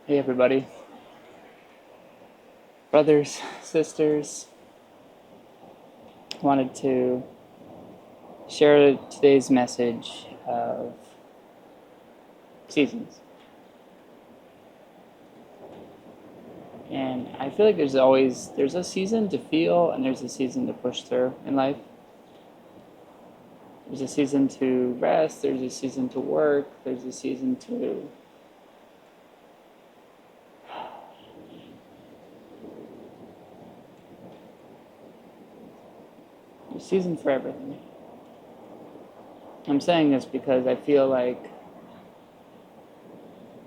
Hey everybody, brothers, sisters, wanted to share today's message of seasons. And I feel like there's a season to feel and there's a season to push through in life. There's a season to rest, there's a season to work, there's a season to there's a season for everything. I'm saying this because I feel like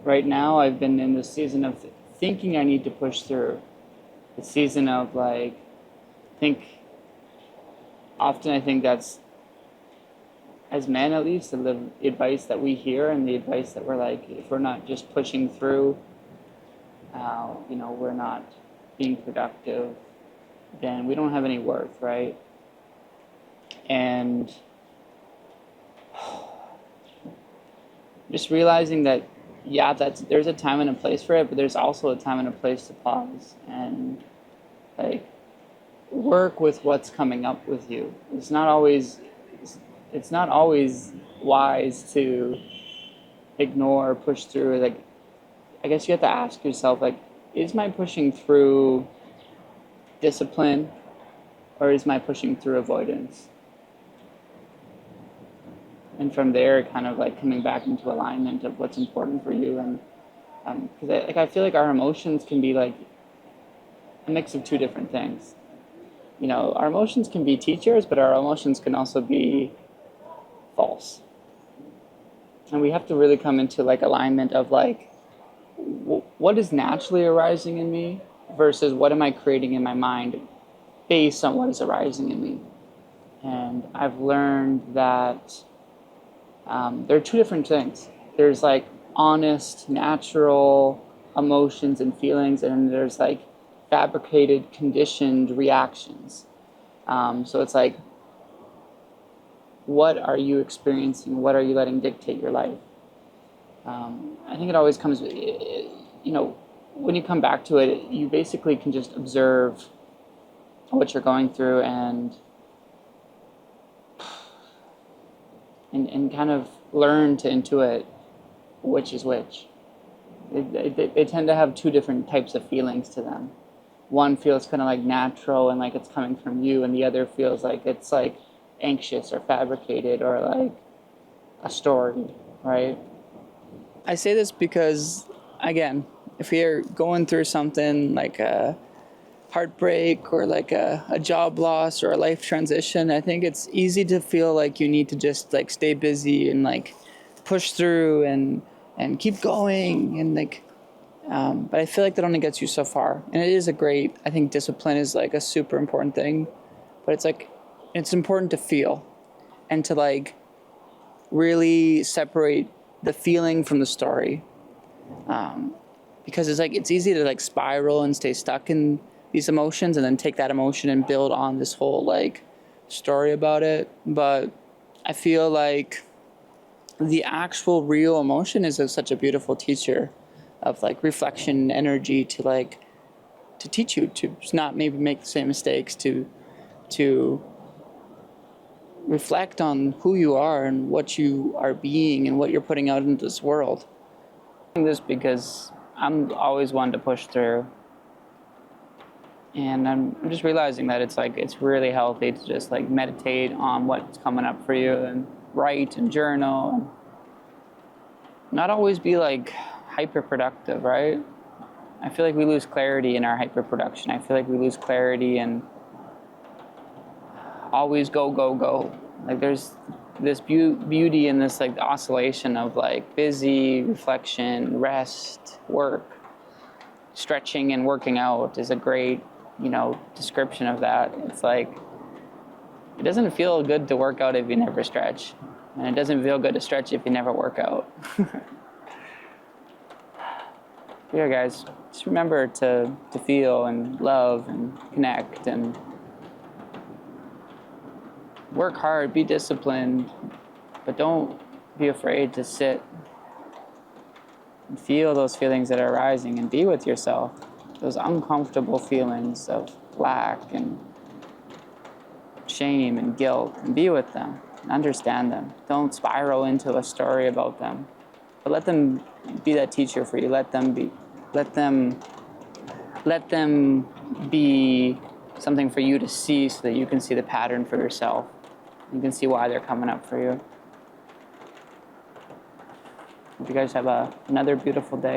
right now I've been in this season of thinking I need to push through. The season of think often I think that's, as men at least, the advice that we hear and the advice that we're like, if we're not just pushing through, we're not being productive, then we don't have any worth, right? And just realizing that, yeah, there's a time and a place for it, but there's also a time and a place to pause and like work with what's coming up with you. It's not always wise to ignore or push through. Like, I guess you have to ask yourself, like, is my pushing through discipline or is my pushing through avoidance? And from there, kind of like coming back into alignment of what's important for you. And because I feel like our emotions can be like a mix of two different things. Our emotions can be teachers, but our emotions can also be false. And we have to really come into like alignment of like, what is naturally arising in me versus what am I creating in my mind based on what is arising in me. And I've learned that there are two different things. There's like honest, natural emotions and feelings, and there's like fabricated, conditioned reactions. So it's like, what are you experiencing? What are you letting dictate your life? I think it always comes, when you come back to it, you basically can just observe what you're going through and kind of learn to intuit which is which. They tend to have two different types of feelings to them. One feels kind of like natural and like it's coming from you, and the other feels like it's like anxious or fabricated or like a story, right? I say this because, again, if you're going through something like a heartbreak or like a job loss or a life transition, I think it's easy to feel like you need to just like stay busy and like push through and keep going and like but I feel like that only gets you so far. And it is I think discipline is like a super important thing, but it's important to feel and to like really separate the feeling from the story. Because it's easy to like spiral and stay stuck in these emotions and then take that emotion and build on this whole like story about it. But I feel like the actual real emotion is such a beautiful teacher of like reflection and energy to teach you to not maybe make the same mistakes, to reflect on who you are and what you are being and what you're putting out into this world. I'm doing this because I'm always one to push through, and I'm just realizing that it's really healthy to just like meditate on what's coming up for you and write and journal and not always be like hyper productive, right? I feel like we lose clarity in our hyper production. I feel like we lose clarity and always go, go, go. Like there's this beauty in this like oscillation of like busy, reflection, rest, work. Stretching and working out is a great, description of that. It's like, it doesn't feel good to work out if you never stretch. And it doesn't feel good to stretch if you never work out. Yeah, guys, just remember to feel and love and connect and work hard, be disciplined, but don't be afraid to sit And feel those feelings that are arising and be with yourself. Those uncomfortable feelings of lack and shame and guilt, and be with them and understand them. Don't spiral into a story about them, but let them be that teacher for you. Let them be something for you to see, so that you can see the pattern for yourself. You can see why they're coming up for you. Hope you guys have another beautiful day.